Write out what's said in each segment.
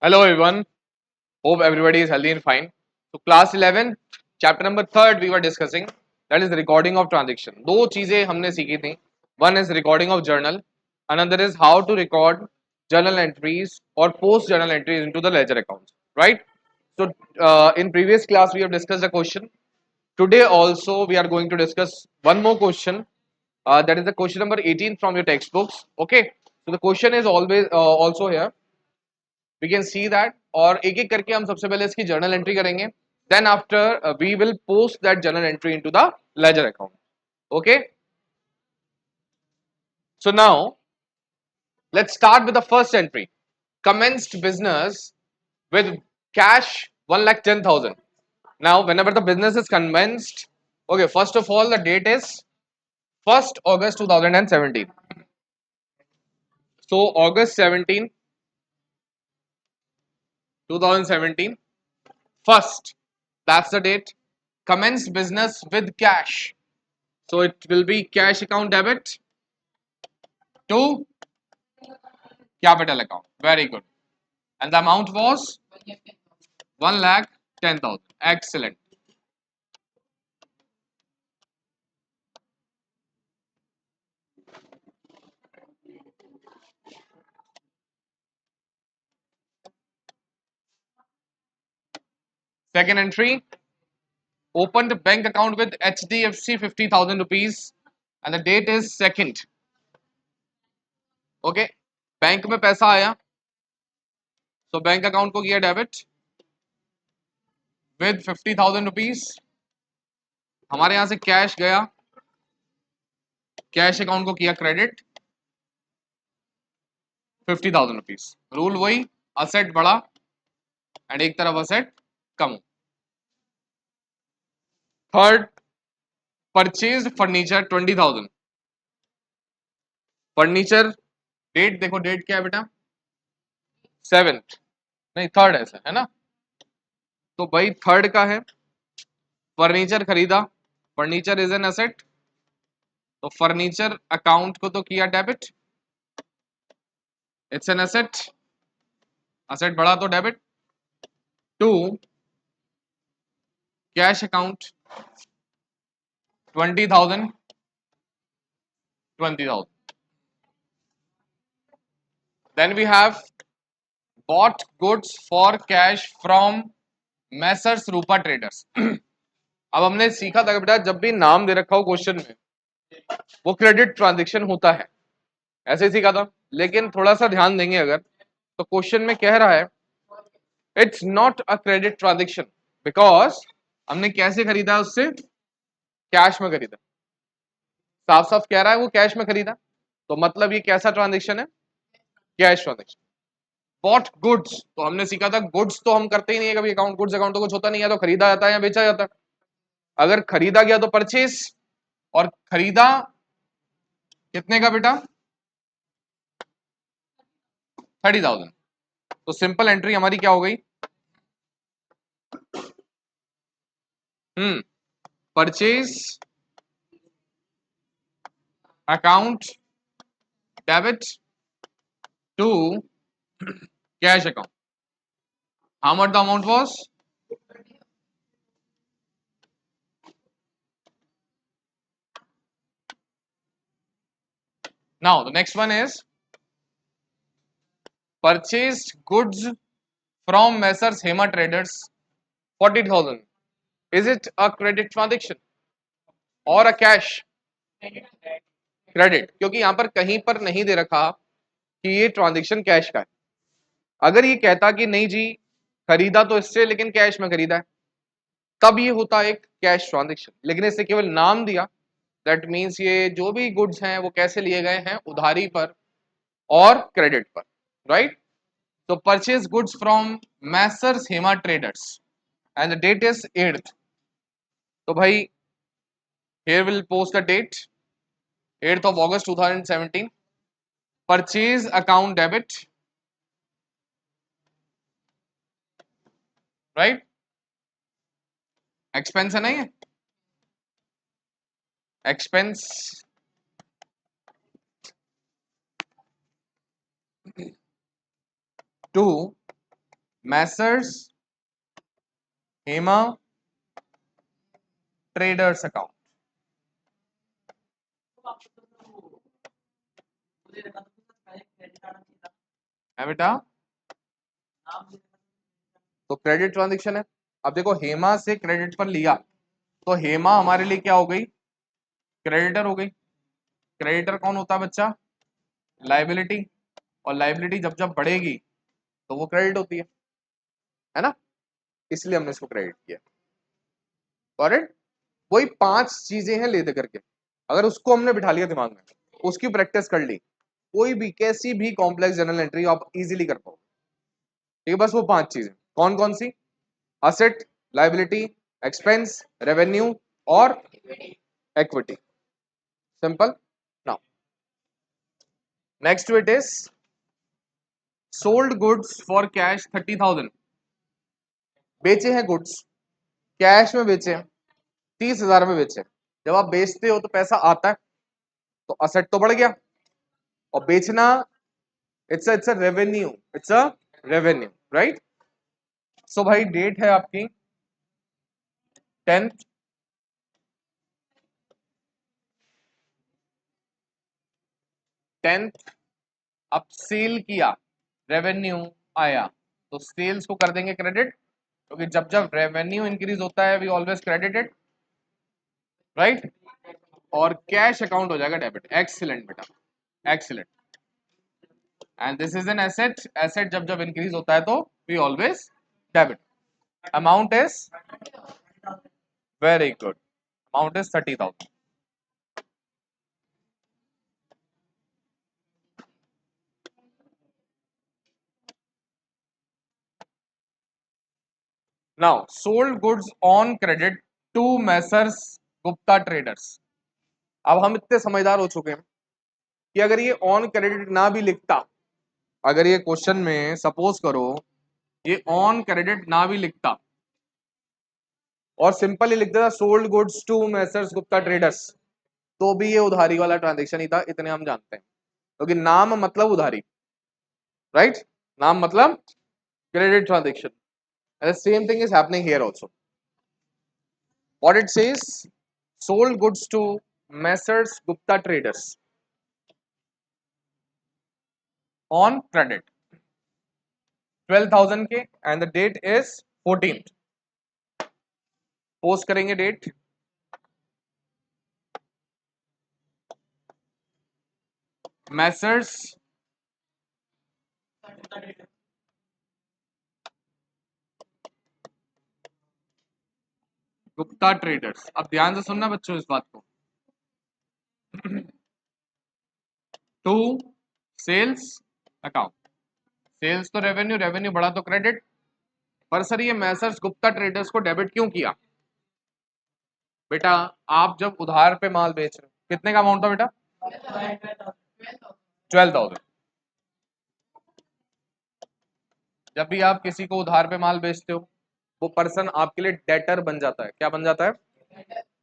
Hello everyone. Hope everybody is healthy and fine. So class 11, chapter number 3 we were discussing, that is the recording of transaction. दो चीजें हमने सीखी थी. One is recording of journal. Another is how to record journal entries or post journal entries into the ledger accounts. Right? So in previous class we have discussed a question. Today also we are going to discuss one more question. That is the question number 18 from your textbooks. Okay. So the question is always also here. We can see that और एक एक करके हम सबसे पहले इसकी journal entry करेंगे. Then after we will post that journal entry into the ledger account. Okay. So now let's start with the first entry. Commenced business with cash 1,10,000. Now whenever the business is commenced, okay, first of all the date is 1st August 2017. So August 17, 2017. First, that's the date. Commenced business with cash. So it will be cash account debit to capital account. Very good. And the amount was 1,10,000. Excellent. Second entry, opened a bank account with HDFC 50,000 rupees and the date is 2nd. Okay. Bank में पैसा आया, so bank account को किया debit with 50,000 rupees. हमारे यहाँ से cash गया, cash account को किया क्रेडिट 50,000 rupees. रूल वही, असेट बढ़ा एंड एक तरफ असेट कम. Third, purchase furniture 20,000. फर्नीचर डेट देखो, डेट क्या है बेटा, 7th, नहीं थर्ड ऐसा है ना. तो भाई थर्ड का है, फर्नीचर खरीदा, फर्नीचर इज एन एसेट, तो फर्नीचर अकाउंट को तो किया debit, it's an asset, asset बढ़ा तो debit. To, cash account 20,000, 20,000. Then we have bought goods for cash from Messrs Rupa traders. अब हमने सीखा था बेटा, जब भी नाम दे रखा हो क्वेश्चन में वो क्रेडिट ट्रांजेक्शन होता है, ऐसे ही सीखा था. लेकिन थोड़ा सा ध्यान देंगे अगर, तो क्वेश्चन में कह रहा है it's not a credit transaction because हमने कैसे खरीदा, उससे कैश में खरीदा. साफ साफ कह रहा है वो कैश में खरीदा, तो मतलब ये कैसा ट्रांजेक्शन है, कैश ट्रांजेक्शन. बॉट गुड्स, तो हमने सीखा था गुड्स तो हम करते ही नहीं है कभी, अकाउंट गुड्स अकाउंट तो कुछ होता नहीं है, तो खरीदा जाता है या बेचा जाता है. अगर खरीदा गया तो परचेस, और खरीदा कितने का बेटा, 30,000. तो सिंपल एंट्री हमारी क्या हो गई, purchase account debit to cash account. How much the amount was, now the next one is purchased goods from Messrs Hema Traders 40,000. Is it a credit transaction or a cash? Credit, क्योंकि यहां पर कहीं पर नहीं दे रखा कि ये transaction cash का है. अगर ये कहता कि नहीं जी खरीदा तो इससे लेकिन कैश में खरीदा है, तब ये होता एक कैश ट्रांजेक्शन. लेकिन इससे केवल नाम दिया, दैट मीन्स ये जो भी गुड्स हैं वो कैसे लिए गए हैं, उधारी पर और क्रेडिट पर. राइट. तो purchase goods from messrs Hema traders and the date is 8th. तो भाई here will post the date 8th of August 2017. Purchase account debit, right? Expense है नहीं है, expense to messrs Hema traders account. है बेटा, तो क्रेडिट ट्रांजेक्शन है। अब देखो हेमा से क्रेडिट पर लिया तो हेमा हमारे लिए क्या हो गई, क्रेडिटर हो गई। क्रेडिटर कौन होता है बच्चा, लाइबिलिटी। और लाइबिलिटी जब जब बढ़ेगी तो वो क्रेडिट होती है ना, इसलिए हमने इसको क्रेडिट किया। करेक्ट। वही 5 चीजें हैं लेते करके, अगर उसको हमने बिठा लिया दिमाग में, उसकी प्रैक्टिस कर ली, कोई भी कैसी भी कॉम्प्लेक्स जर्नल एंट्री आप इजीली कर पाओगे। ठीक है, बस वो 5 चीजें कौन कौन सी, असेट, लाइबिलिटी, एक्सपेंस, रेवेन्यू और equity. Simple. Now next it is sold goods for cash 30,000। बेचे हैं गुड्स, कैश में बेचे हैं, 30,000 में बेचे। जब आप बेचते हो तो पैसा आता है, तो असेट तो बढ़ गया। और बेचना it's a revenue, it's a revenue, right. So भाई डेट है आपकी 10th, अब सेल किया, रेवेन्यू आया, तो सेल्स को कर देंगे क्रेडिट, क्योंकि जब जब रेवेन्यू इंक्रीज होता है वी ऑलवेज क्रेडिटेड, राइट। और कैश अकाउंट हो जाएगा डेबिट। एक्सीलेंट बेटा, excellent. And this is an asset, asset जब जब इंक्रीज होता है तो we always debit. Amount is very good, amount is 30,000। Now sold goods on credit to messrs Gupta traders. अब हम इतने समझदार हो चुके हैं कि अगर ये ऑन क्रेडिट ना भी लिखता, अगर ये क्वेश्चन में सपोज करो ये ऑन क्रेडिट ना भी लिखता और सिंपल ही लिख देता sold goods to messrs Gupta traders, तो भी ये उधारी वाला ट्रांजेक्शन ही था, इतने हम जानते हैं, क्योंकि नाम मतलब उधारी, राइट। नाम मतलब credit transaction. And the same thing is happening here also. What it says, sold goods to Messrs Gupta Traders on credit 12,000 के, and the date is 14th. Post करेंगे डेट, मैसर्स गुप्ता ट्रेडर्स। अब ध्यान से सुनना बच्चों इस बात को, टू सेल्स अकाउंट, सेल्स तो रेवेन्यू, रेवेन्यू बढ़ा तो क्रेडिट, पर सर ये मैसर्स गुप्ता ट्रेडर्स को डेबिट क्यों किया। बेटा आप जब उधार पे माल बेच रहे हो, कितने का अमाउंट था बेटा, 12,000। जब भी आप किसी को उधार पे माल बेचते हो, वो पर्सन आपके लिए डेटर बन जाता है। क्या बन जाता है,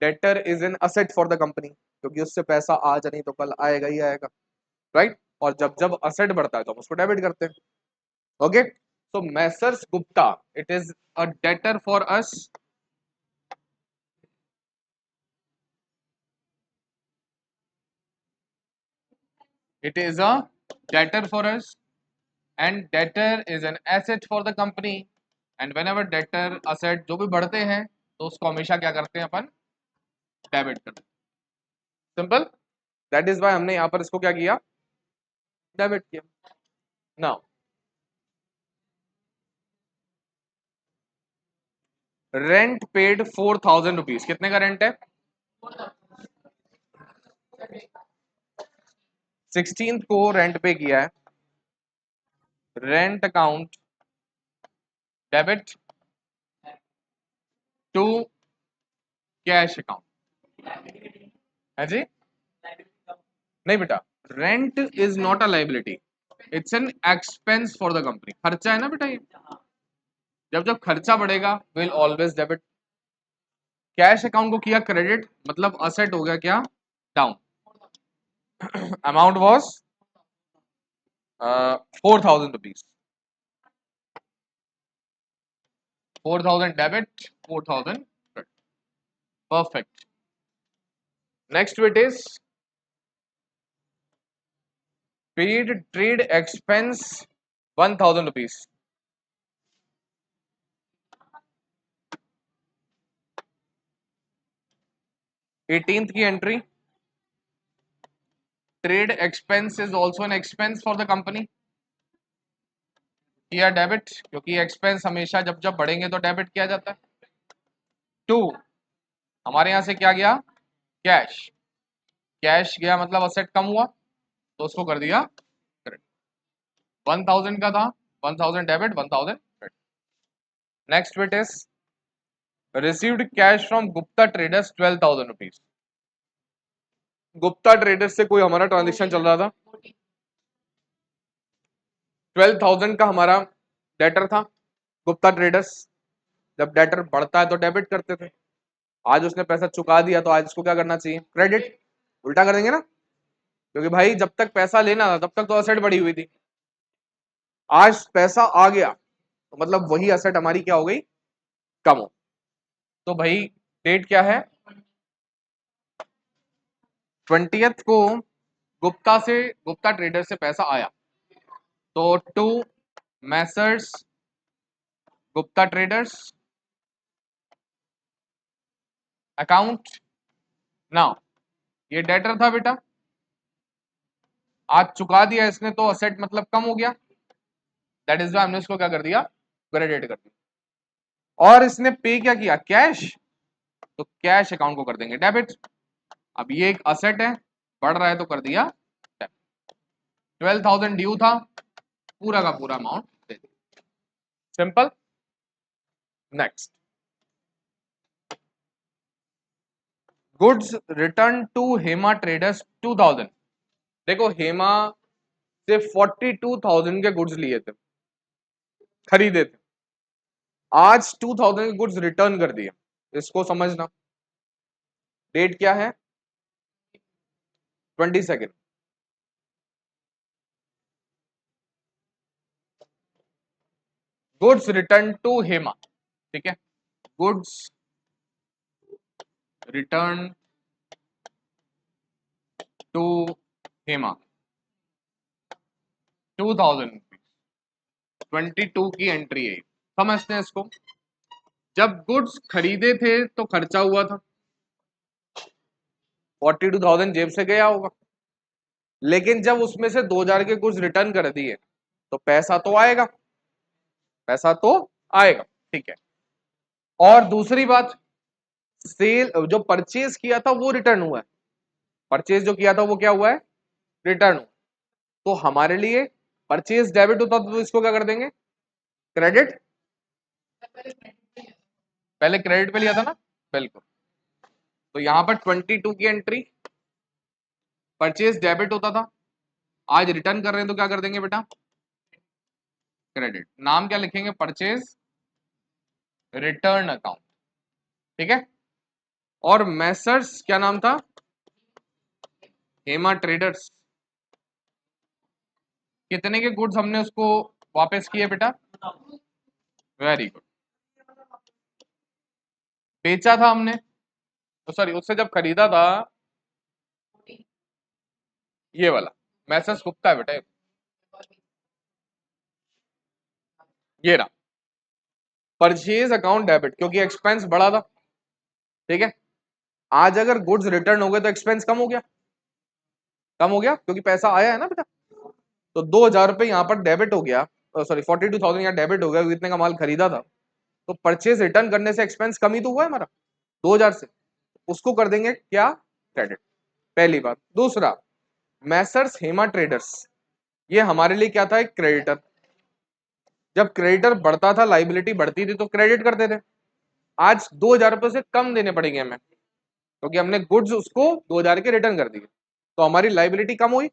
debtor is an asset for the company, क्योंकि उससे पैसा आज नहीं तो कल आएगा ही आएगा, राइट। और जब जब असेट बढ़ता है तो हम उसको डेबिट करते हैं। Okay, so Messrs Gupta, it is a debtor for us, it is a debtor for us, and debtor is an asset for the company, and whenever debtor asset जो भी बढ़ते हैं तो उसको हमेशा क्या करते हैं अपन, डेबिट करते हैं। सिंपल, दैट इज वाई हमने यहाँ पर इसको क्या किया, डेबिट किया। नाउ रेंट पेड 4,000 रुपीज, कितने का रेंट है, 16th को रेंट पे किया है, rent account debit to cash account. है जी, नहीं बेटा, rent is not a liability, it's an expense for the company. खर्चा है ना बेटा ये, जब जब खर्चा बढ़ेगा will always debit. Cash account को किया क्रेडिट, मतलब असेट हो गया क्या, down. Amount was 4,000 rupees. 4,000 debit, 4,000 credit. Perfect. Next bit is paid trade expense 1,000 rupees. 18th की entry. Trade expense is also an expense for the company. किया debit, क्योंकि expense हमेशा जब जब बढ़ेंगे तो डेबिट किया जाता है. 2 हमारे यहां से क्या गया, कैश. कैश गया मतलब असेट कम हुआ तो उसको कर दिया क्रेडिट. 1,000 का था, 1,000 debit, 1,000 credit. Next bit is received cash from Gupta traders 12,000 rupees. Gupta traders से कोई हमारा ट्रांजेक्शन चल रहा था, 12,000 का हमारा डेटर था. गुप्ता ट्रेडर्स, जब डेटर बढ़ता है तो डेबिट करते थे. आज उसने पैसा चुका दिया तो आज उसको क्या करना चाहिए, क्रेडिट. उल्टा कर देंगे ना, क्योंकि भाई जब तक पैसा लेना था तब तक तो असेट बढ़ी हुई थी. आज पैसा आ गया तो मतलब वही असेट हमारी क्या हो गई, कम हो. तो भाई डेट क्या है, 20th को गुप्ता ट्रेडर से पैसा आया. तो to messrs Gupta traders account. Now ये डेटर था बेटा, आज चुका दिया इसने तो असेट मतलब कम हो गया. दैट इज वाई हमने इसको क्या कर दिया, क्रेडिट कर दिया. और इसने पे क्या किया, कैश, तो कैश अकाउंट को कर देंगे डेबिट. अब ये एक असेट है, बढ़ रहा है तो कर दिया डेबिट. 12,000 ड्यू था, पूरा का पूरा अमाउंट दे दिया. Simple. Next, goods return to Hema traders 2,000. देखो हेमा से 42,000 के गुड्स लिए थे, खरीदे थे. आज 2,000 के गुड्स रिटर्न कर दिए. इसको समझना, डेट क्या है, 22nd. Goods return to Hema, ठीक है. Goods return to Hema 2,000 rupees. 22 की एंट्री है. समझते हैं इसको. जब गुड्स खरीदे थे तो खर्चा हुआ था, 42,000 जेब से गया होगा. लेकिन जब उसमें से 2,000 के गुड्स रिटर्न कर दिए तो पैसा तो आएगा, पैसा तो आएगा, ठीक है. और दूसरी बात, सेल जो परचेज किया था वो रिटर्न हुआ है. परचेज जो किया था वो क्या हुआ है, रिटर्न हुआ. तो हमारे लिए परचेज डेबिट होता तो इसको क्या कर देंगे, क्रेडिट. पहले क्रेडिट पे लिया था ना, बिल्कुल. तो यहां पर 22 की एंट्री, परचेज डेबिट होता था, आज रिटर्न कर रहे हैं तो क्या कर देंगे बेटा, क्रेडिट. नाम क्या लिखेंगे, परचेज रिटर्न अकाउंट, ठीक है. और मैसर्स क्या नाम था, हेमा ट्रेडर्स. कितने के गुड्स हमने उसको वापस किए बेटा, वेरी गुड. बेचा था हमने, तो सॉरी उससे जब खरीदा था, ये वाला मैसेज गुप्ता है बेटा, ये रहा. परचेज अकाउंट डेबिट, क्योंकि एक्सपेंस बढ़ा था, ठीक है. आज अगर गुड्स रिटर्न हो गए तो एक्सपेंस कम हो गया, कम हो गया क्योंकि पैसा आया है ना बेटा. तो 2,000 रुपये यहाँ पर डेबिट हो गया, सॉरी 42,000 यहाँ डेबिट हो गया, इतने का माल खरीदा था. तो परचेज रिटर्न करने से एक्सपेंस कम ही तो हुआ है हमारा 2,000 से, उसको कर देंगे क्या, क्रेडिट. पहली बात. दूसरा, मैसर्स हेमा ट्रेडर्स, ये हमारे लिए क्या था, एक क्रेडिटर. जब क्रेडिटर बढ़ता था, लाइबिलिटी बढ़ती थी तो क्रेडिट करते थे. आज 2,000 रुपये से कम देने पड़ेंगे हमें, क्योंकि हमने गुड्स उसको 2,000 के रिटर्न कर दिए, तो हमारी लाइबिलिटी कम हुई.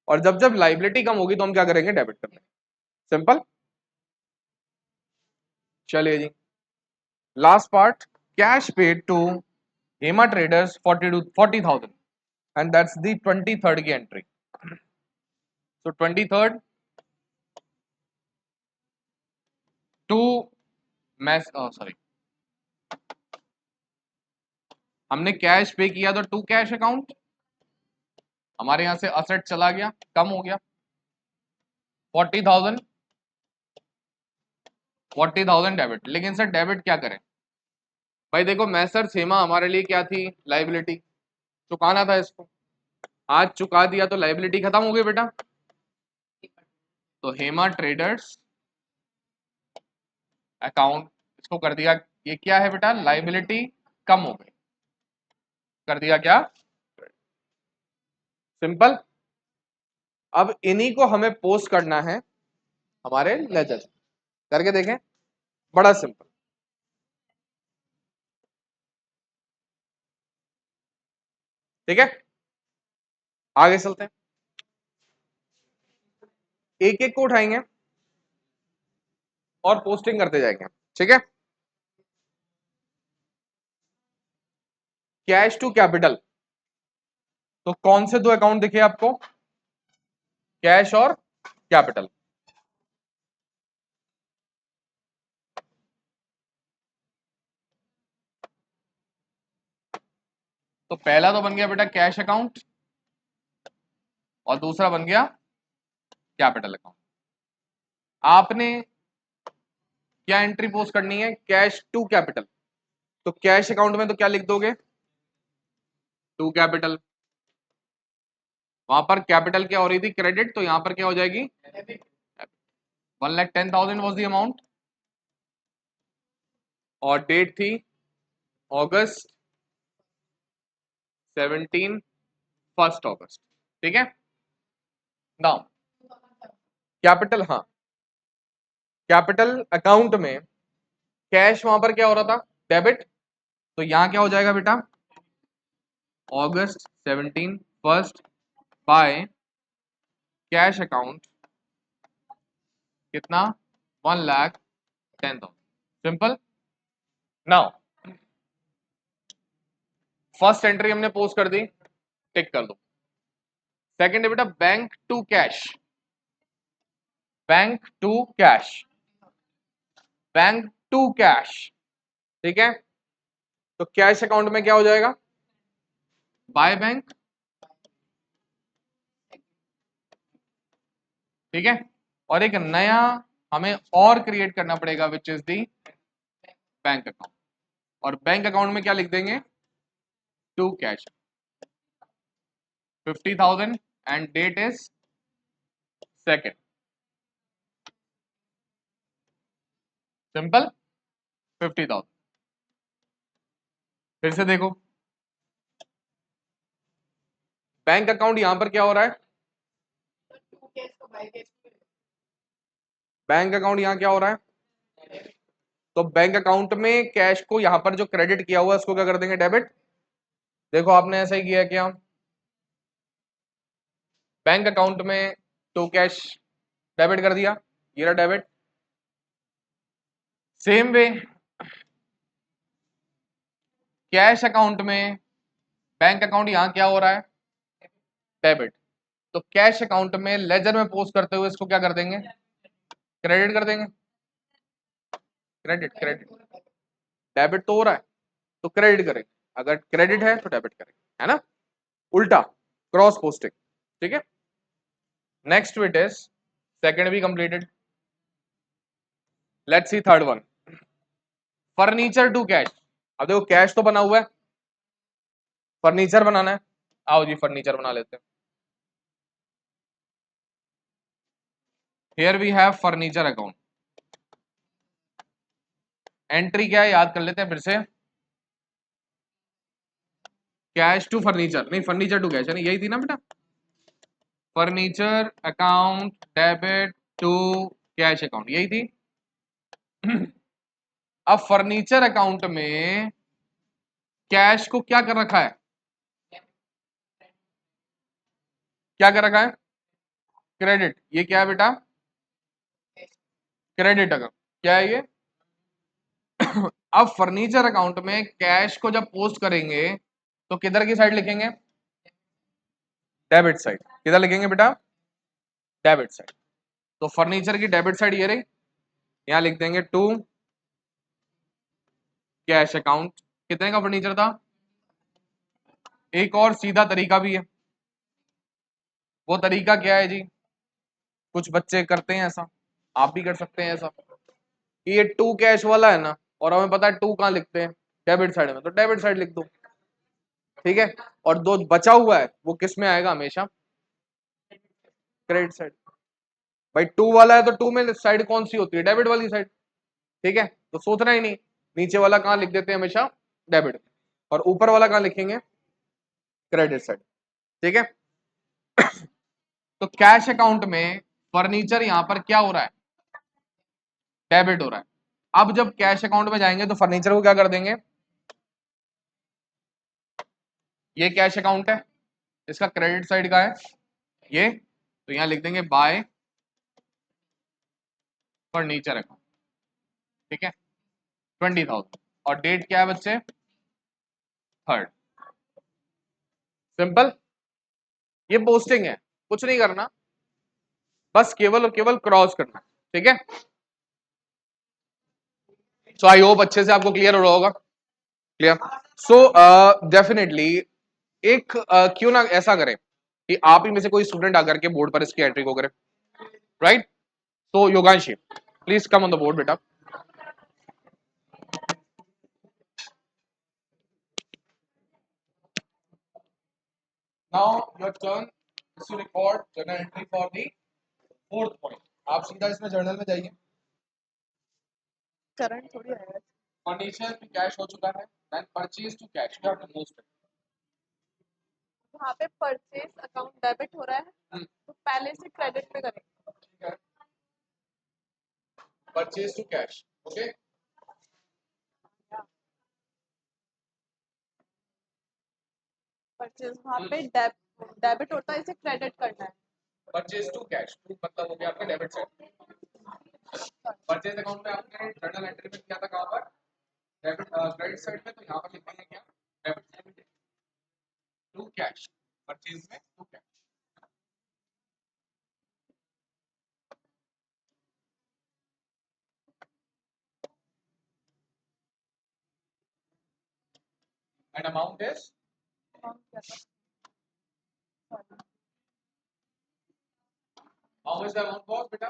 और जब जब लाइबिलिटी कम होगी तो हम क्या करेंगे, डेबिट कर देंगे. सिंपल. चलिए जी, last part, cash paid to Hema traders 40,000 and that's the 23rd की एंट्री. So 23rd to मैं सॉरी, हमने कैश पे किया तो टू कैश अकाउंट, हमारे यहां से असेट चला गया, कम हो गया 40,000, 40,000 डेबिट। लेकिन सर डेबिट क्या करें? भाई देखो मैसर सेमा हमारे लिए क्या थी? लाइबिलिटी, चुकाना था इसको, आज चुका दिया तो लाइबिलिटी खत्म हो गई बेटा। तो हेमा ट्रेडर्स अकाउंट इसको कर दिया, ये क्या है बेटा? लाइबिलिटी कम हो गई, कर दिया क्या? सिंपल। अब इन्हीं को हमें पोस्ट करना है हमारे लेजर, करके देखें, बड़ा सिंपल। ठीक है, आगे चलते हैं, एक एक को उठाएंगे और पोस्टिंग करते जाएंगे। ठीक है, कैश टू कैपिटल, तो कौन से दो अकाउंट दिखे आपको? कैश और कैपिटल। तो पहला तो बन गया बेटा कैश अकाउंट और दूसरा बन गया कैपिटल अकाउंट। आपने क्या एंट्री पोस्ट करनी है? Cash to capital. तो कैश अकाउंट में तो क्या लिख दोगे? To capital. वहां पर कैपिटल क्या हो रही थी? क्रेडिट, तो यहां पर क्या हो जाएगी? 1,10,000 वॉज द अमाउंट और डेट थी अगस्त 17, 1 अगस्त। ठीक है, नाउ कैपिटल, हाँ कैपिटल अकाउंट में कैश वहां पर क्या हो रहा था? डेबिट, तो यहां क्या हो जाएगा बेटा? August 17 first by cash account कितना? 1,10,000। सिंपल। नाउ फर्स्ट एंट्री हमने पोस्ट कर दी, टिक कर दो। सेकंड है बेटा bank to cash, bank to cash, bank to cash. ठीक है, तो कैश अकाउंट में क्या हो जाएगा? By bank. ठीक है, और एक नया हमें और क्रिएट करना पड़ेगा which is the bank account, और बैंक अकाउंट में क्या लिख देंगे? To cash, 50,000 and date is second. Simple, 50,000। फिर से देखो, बैंक अकाउंट यहां पर क्या हो रहा है? बैंक अकाउंट यहां क्या हो रहा है? तो बैंक अकाउंट में कैश को यहां पर जो क्रेडिट किया हुआ है उसको क्या कर देंगे? डेबिट। देखो आपने ऐसा ही किया क्या? बैंक अकाउंट में टू कैश डेबिट कर दिया, ये रहा debit. Same way cash account में बैंक अकाउंट यहां क्या हो रहा है? डेबिट। तो कैश अकाउंट में लेजर में पोस्ट करते हुए इसको क्या कर देंगे? क्रेडिट कर देंगे। क्रेडिट, क्रेडिट, डेबिट तो हो रहा है तो क्रेडिट करेंगे, अगर क्रेडिट है तो डेबिट करेंगे, है ना? उल्टा, क्रॉस पोस्टिंग। ठीक है, नेक्स्ट विट इज सेकेंड भी completed. Let's see third one, furniture to cash. अब देखो कैश तो बना हुआ है, फर्नीचर बनाना है, आओ जी फर्नीचर बना लेते हैं। Here we have furniture account. Entry क्या है याद कर लेते हैं फिर से, कैश टू फर्नीचर, नहीं फर्नीचर टू कैश है, नहीं यही थी ना बेटा? Furniture account debit to cash account, यही थी। अब फर्नीचर अकाउंट में कैश को क्या कर रखा है? क्या कर रखा है? क्रेडिट। ये क्या है बेटा? Credit account. क्या है ये? अब फर्नीचर अकाउंट में कैश को जब पोस्ट करेंगे तो किधर की साइड लिखेंगे? Debit side. किधर लिखेंगे बेटा? Debit side. तो फर्नीचर की डेबिट साइड ये रही, यहां लिख देंगे टू कैश अकाउंट। कितने का फर्नीचर था? एक और सीधा तरीका भी है। वो तरीका क्या है जी? कुछ बच्चे करते हैं ऐसा, आप भी कर सकते हैं ऐसा कि ये टू कैश वाला है ना, और हमें पता है टू कहाँ लिखते हैं, डेबिट साइड में, तो डेबिट साइड लिख दो, ठीक है। और दो बचा हुआ है वो किस में आएगा? हमेशा क्रेडिट साइड। भाई टू वाला है तो टू में साइड कौन सी होती है? डेबिट वाली साइड, ठीक है। तो सोचना ही नहीं, नीचे वाला कहाँ लिख देते हैं हमेशा? डेबिट। और ऊपर वाला कहाँ लिखेंगे? क्रेडिट साइड, ठीक है। तो कैश अकाउंट में फर्नीचर यहां पर क्या हो रहा है? डेबिट हो रहा है। अब जब कैश अकाउंट में जाएंगे तो फर्नीचर को क्या कर देंगे? ये कैश अकाउंट है, इसका क्रेडिट साइड का है ये, तो यहां लिख देंगे बाय फर्नीचर अकाउंट, ठीक है। 20,000। और डेट क्या है बच्चे? 3rd। सिंपल। ये पोस्टिंग है, कुछ नहीं करना, बस केवल और केवल क्रॉस करना, ठीक है। सो आई होप अच्छे से आपको क्लियर हो रहा होगा। क्लियर। सो डेफिनेटली एक क्यों ना ऐसा करें कि आप ही में से कोई स्टूडेंट आकर के बोर्ड पर इसकी एंट्री को करे, राइट। तो Yoganshi please come on the board बेटा। Now your turn to record journal entry for the 4th point. आप सीधा इसमें जर्नल में जाइए। करंट थोड़ी आएगा। फर्नीचर भी कैश हो चुका है, then purchase to cash, you have to move. वहाँ पे परचेज अकाउंट डेबिट हो रहा है तो पहले से क्रेडिट में करेंगे। Purchase to cash, okay. Purchase वहाँ पे डेबिट होता है, इसे क्रेडिट करना है। परचेज टू कैश, टू मतलब हो गया आपका डेबिट साइड। परचेज अकाउंट में आपने जर्नल एंट्री में किया था कहाँ पर? डेबिट क्रेडिट साइड में, तो यहाँ पर लिखेंगे क्या? Debit side to cash, purchase में to cash. And amount is, how much the amount was बेटा?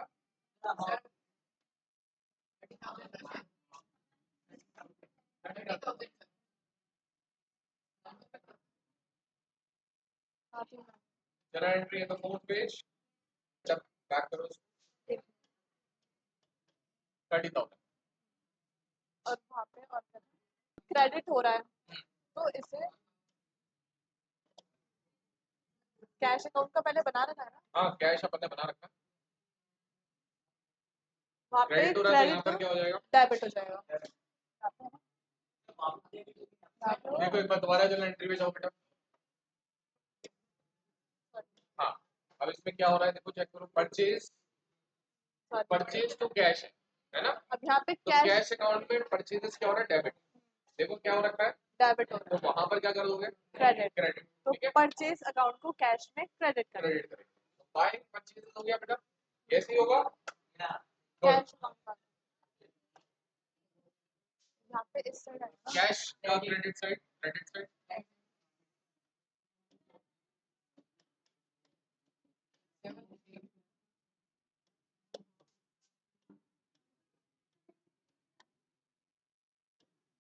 जर्नल एंट्री है तो 4th पेज, जब बैक करो 30,000। और वहाँ पे और क्रेडिट हो रहा है तो इसे कैश अकाउंट का पहले बना रखा है ना। हाँ कैश अपन ने बना रखा है। वहाँ पे क्रेडिट हो रहा है तो यहाँ क्रेडिट पर क्या हो जाएगा? डेबिट हो जाएगा। देखो एक बार दोबारा जर्नल एंट्री में जाओ बेटा। हाँ अब इसमें क्या हो रहा है देखो, चेक करो। परचेज, परचेज टू कैश है ना। अब यहाँ पे तो कैश अकाउंट में परचेजेस क्या हो रहा है? डेबिट। देखो क्या हो रखा है? डेबिट हो रहा तो वहां पर क्या करोगे? क्रेडिट। क्रेडिट, तो ठीक है। परचेज अकाउंट को कैश में क्रेडिट करें। क्रेडिट करेंगे तो बाइंग परचेजेस हो गया बेटा, कैसे ही होगा? कैश अकाउंट यहाँ पे इस साइड आएगा। कैश का credit side, credit side.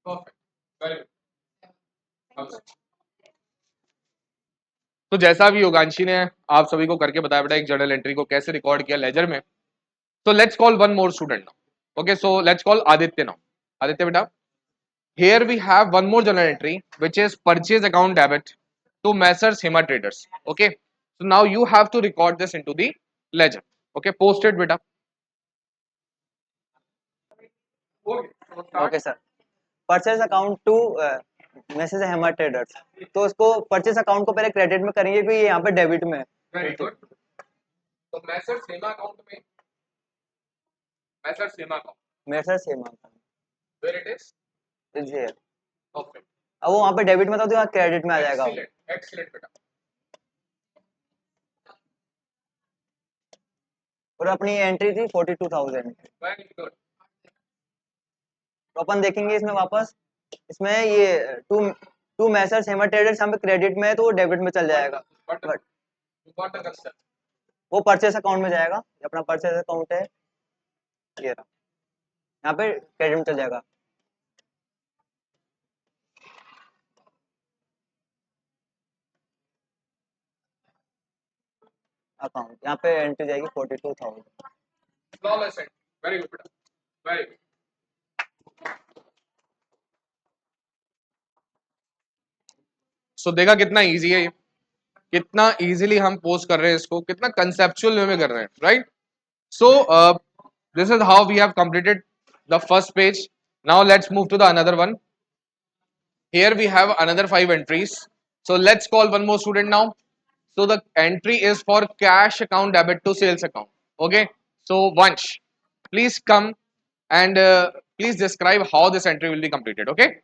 Perfect, very good. तो जैसा भी योगांशी ने आप सभी को करके बताया बेटा एक जर्नल एंट्री को कैसे रिकॉर्ड किया लेजर में। So let's call one more student now. Okay, so let's call Aditya now. Aditya beta, here we have one more journal entry which is purchase account debit to Messrs Hima Traders. Okay, so now you have to record this into the ledger. Okay, post it beta. Okay, so start. Okay sir. Purchase account to messrs Hema traders, तो उसको purchase account को पहले credit में करेंगे क्योंकि यहाँ पे debit में है। Very good. तो Messrs Hima account में, Messrs Hima account, message Hema where it is? Is here. Perfect. अब वो वहाँ पे डेबिट में था तो यहाँ क्रेडिट में आ जाएगा। Excellent, excellent बेटा। और अपनी एंट्री थी 42,000। Very good. तो अपन देखेंगे इसमें वापस इसमें ये to to messrs Hema traders यहाँ पे क्रेडिट में है तो वो डेबिट में चल जाएगा, but but what the concept? वो परचेस अकाउंट में जाएगा। ये अपना परचेस अकाउंट है, ये रहा, यहाँ पे क्रेडिट में चल जाएगा। अकाउंट यहाँ पे एंट्री जाएगी 42,000। फ्लॉलेस एंट्री, वेरी गुड बेटा, वेरी गुड। सो देखा कितना इजी है ये, कितना इजीली हम पोस्ट कर रहे हैं इसको, कितना कंसेप्चुअल वे में कर रहे हैं, right? So this is how we have completed the first page. Now let's move to the another one. Here we have another 5 entries. So let's call one more student now. So the entry is for cash account debit to sales account. Okay. So Vansh, please come and please describe how this entry will be completed. Okay.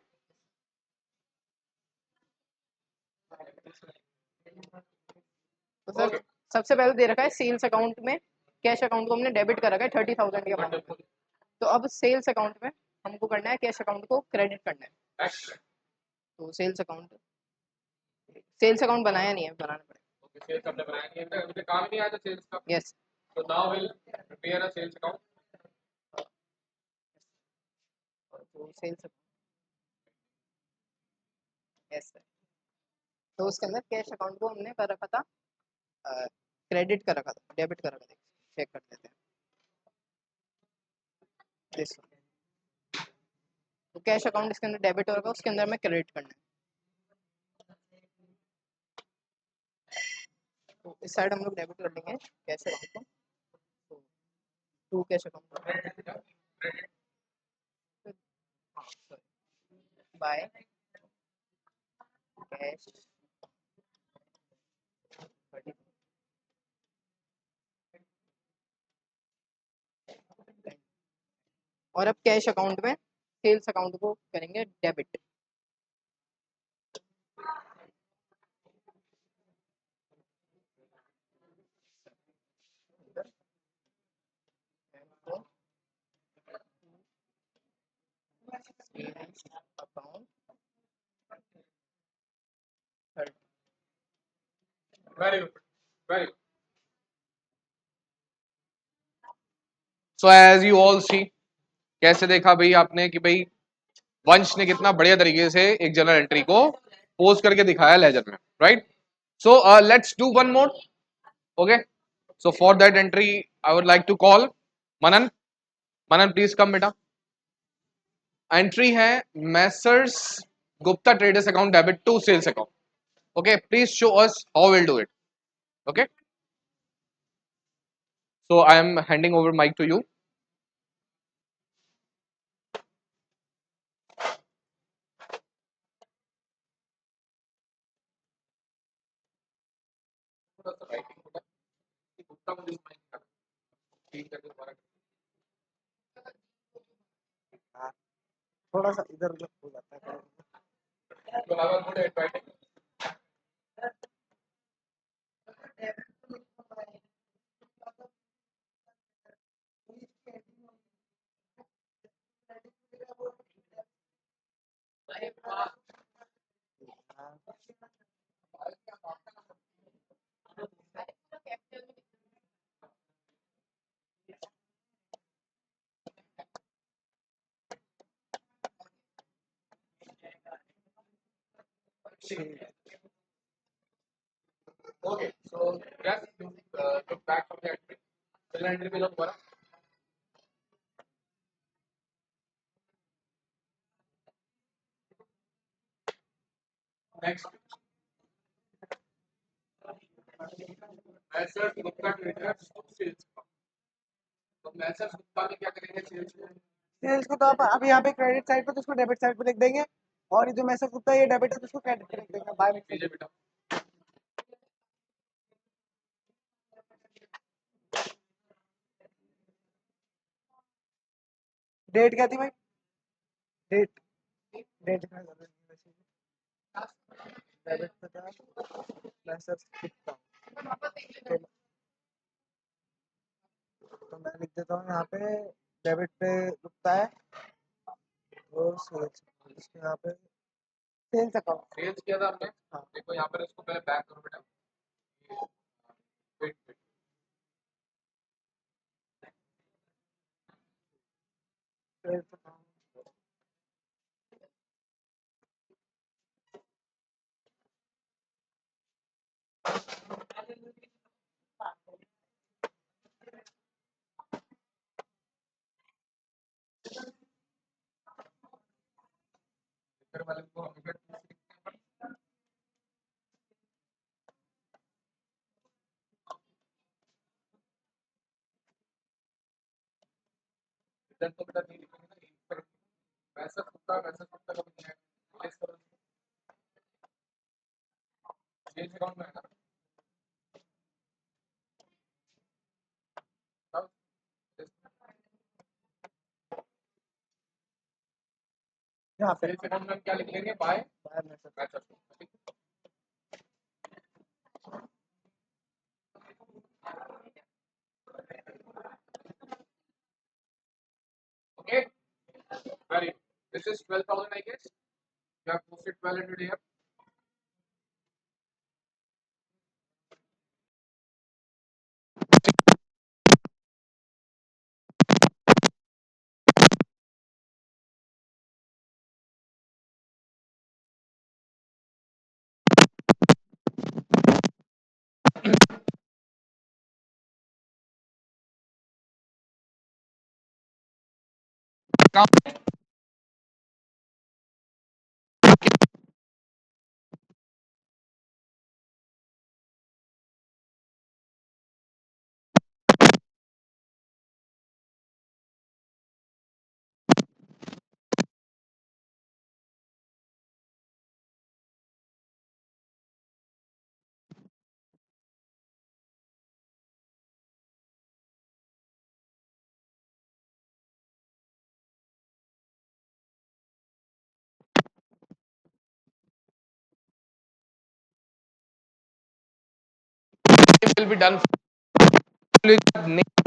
तो sir सबसे पहले दे रखा है sales account में cash account को हमने debit कर रखा है 30,000 के अमाउंट में। तो अब सेल्स अकाउंट में हमको करना है कैश अकाउंट को क्रेडिट करना है। तो सेल्स अकाउंट बनाया नहीं है, बनाना पड़ेगा। Okay, sales हमने बनाया नहीं है, अभी तक काम नहीं आया था sales का। Yes. So now we'll prepare a sales account. तो सेल्स यस सर। तो उसके अंदर कैश अकाउंट को हमने कर रखा था क्रेडिट कर रखा था, डेबिट कर रखा था। चेक कर लेते हैं दिस। तो कैश अकाउंट इसके अंदर डेबिट होगा, उसके अंदर हमें क्रेडिट करना है। तो इस साइड हम लोग डेबिट कर लेंगे कैश अकाउंट को। तो to cash account by cash और अब कैश अकाउंट में सेल्स अकाउंट को करेंगे debit. Account Very good, very good. So as you all see, कैसे देखा भाई आपने कि भाई वंश ने कितना बढ़िया तरीके से एक जर्नल एंट्री को पोस्ट करके दिखाया लेजर में, right? So let's do one more. Okay, so for that entry I would like to call Manan. Manan please come बेटा. एंट्री है messrs Gupta traders account debit to sales account. Okay, please show us how will do it. Okay, so I am handing over mic to you. थोड़ा सा इधर उधर हो जाता है। Okay, so just look back from the entry. Fill entry पे look बड़ा. Next. Messrs Gupta traders to sales. तो मैसर्स गुप्ता में क्या करेंगे सेल्स को? सेल्स को तो आप अभी यहाँ पे क्रेडिट साइड पे तो उसको डेबिट साइड पे लिख देंगे, और ये जो मैसेज होता है ये डेबिट है तो उसको क्रेडिट पे लिख देंगे बाय मिस्टेक। लीजिए बेटा. डेट क्या थी भाई? डेट डेट क्या कर रहे हैं? डेबिट पे था मैसेज कितना, तो मैं लिख देता हूँ यहाँ पे डेबिट पे रुकता है तो सेल्स इसके यहाँ पे सेल्स अकाउंट सेल्स किया था हमने। हाँ। देखो यहाँ पर इसको पहले बैक करो बेटा। Wait wait. सेल्स अकाउंट इधर वाले को हमेशा 2 से लिखते हैं। इधर तो बेटा नहीं लिखेंगे ना, यहीं पर वैसा कुत्ता का बन जाएगा। इस तरह चेंज अकाउंट में है ना। तब यहाँ पे सेल्स अकाउंट में हम क्या लिख लेंगे? By by messrs messrs. Okay very good. This is 12,000 I guess. You have posted 1200 here. Will be done with name